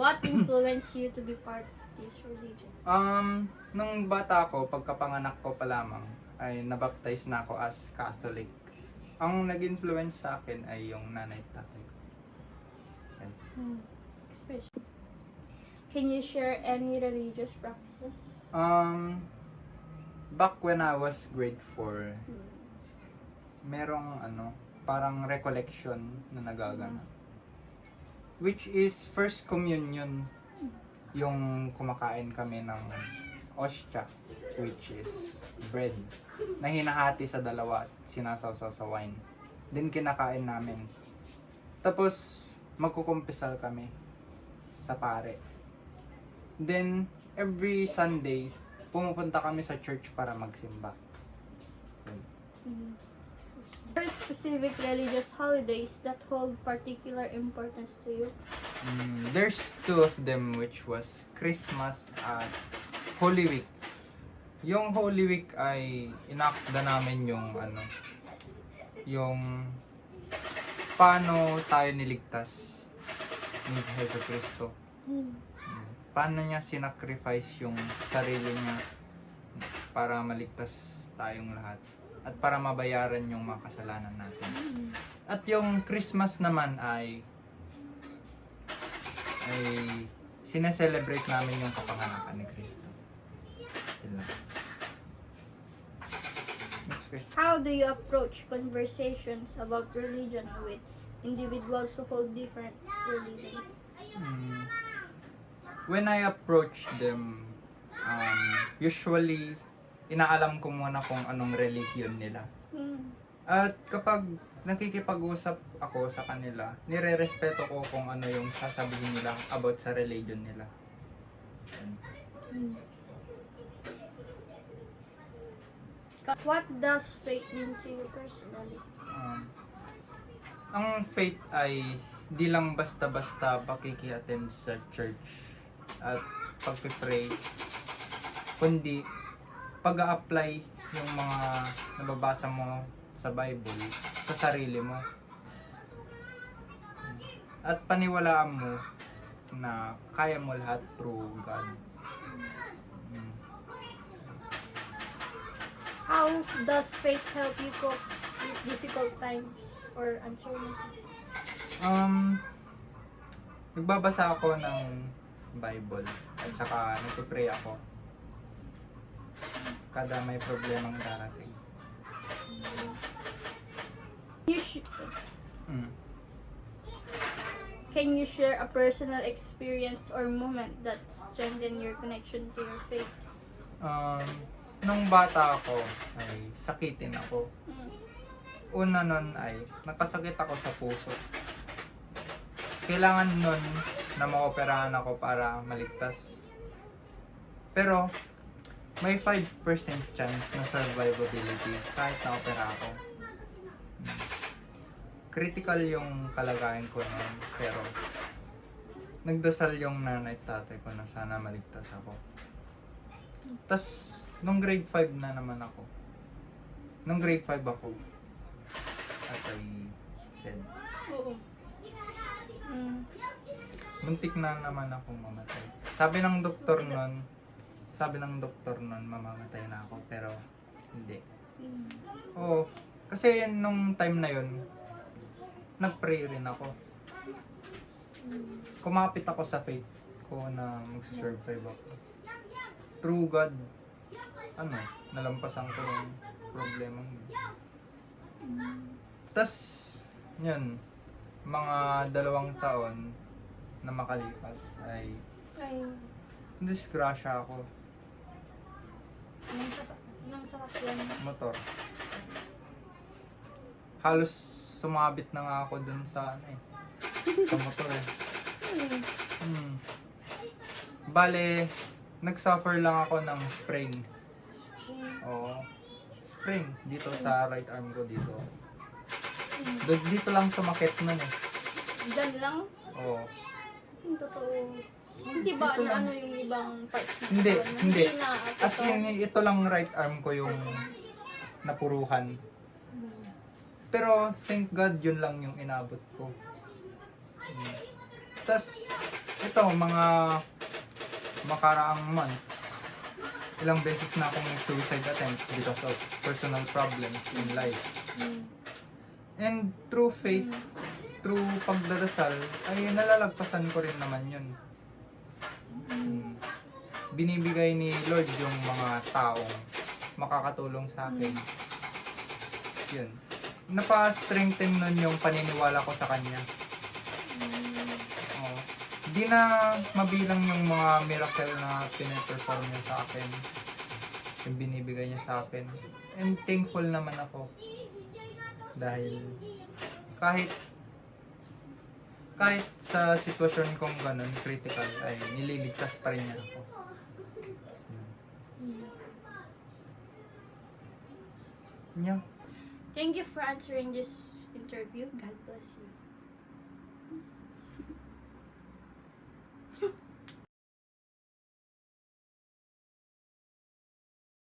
What influenced you to be part of this religion? Nung bata ako, pagkapanganak ko pa lamang, ay nabaptize na ako as Catholic. Ang nag-influence sa akin ay yung nanay at tatay ko. Yan. Especially. Can you share any religious practices? Back when I was grade 4, merong parang recollection na nagaganap. Which is first communion, yung kumakain kami ng ostia, which is bread, na hinahati sa dalawa at sinasawsaw sa wine. Then kinakain namin. Tapos magkukumpisal kami sa pare. Then every Sunday, pumupunta kami sa church para magsimba. Are there specific religious holidays that hold particular importance to you? There's two of them, which was Christmas at Holy Week. Yung Holy Week ay inakda namin yung paano tayo niligtas ni Jesu Cristo. Paano niya sinacrifice yung sarili niya para maligtas tayong lahat at para mabayaran yung mga kasalanan natin. At yung Christmas naman ay sineselebrate namin yung kapanganakan ni Cristo. Yun lang. Next question. How do you approach conversations about religion with individuals who hold different religion? When I approach them, usually inaalam ko muna kung anong religion nila. At kapag nakikipag-usap ako sa kanila, nire-respeto ko kung ano yung sasabihin nila about sa religion nila. What does faith mean to you personally? Ang faith ay di lang basta-basta pakiki-attend sa church at pagpipray, kundi pag-a-apply yung mga nababasa mo sa Bible sa sarili mo. At paniwalaan mo na kaya mo lahat through God. How does faith help you cope with difficult times or uncertainties? Nagbabasa ako ng Bible at saka nagpipray ako kada may problemang darating. Can you share a personal experience or moment that strengthened your connection to your faith? Nung bata ako ay sakitin ako. Una nun ay nakasakit ako sa puso. Kailangan nun na maoperahan ako para maligtas. Pero may 5% chance na survivability kahit na-opera ako. Critical yung kalagayan ko noon, pero nagdasal yung nanay at tatay ko na sana maligtas ako. Tas nung grade 5 na naman ako. Nung grade 5 ako, as I said, muntik na naman akong mamatay. Sabi ng doktor nun, mamamatay na ako, pero hindi. Oo, kasi nung time na yun, nag-pray rin ako. Kumapit ako sa faith ko na magsusurvive ako. Through God, nalampasan ko yung problema mo. Tas, yun, mga 2 taon na makalipas ay disgrasya ako. Nang sakyan. Motor. Halos sumabit na nga ako dun sa sa motor eh. Bale, nagsuffer lang ako ng sprain. Oo. Sprain dito sa right arm ko dito. Dito lang sumakit nun eh. Diyan lang? Oo. Yung totoo. Hindi ba Ito lang. ano yung ibang parts na Hindi. na As in, ito lang right arm ko yung napuruhan. Pero thank God yun lang yung inabot ko. Tas, ito, mga makaraang months, ilang beses na akong suicide attempts because of personal problems in life. Mm. And through faith, through pagdadasal, ay nalalagpasan ko rin naman yun. Mm. Binibigay ni Lord yung mga taong makakatulong sa akin. Yun. Napa-strengthen nun yung paniniwala ko sa Kanya. Oo. Di na mabilang yung mga miracle na pinaperform niya sa akin. Yung binibigay niya sa akin. And thankful naman ako. Dahil kahit sa sitwasyon kong ganun, critical, ay nililigtas pa rin niya ako. Yeah. Thank you for answering this interview. God bless you.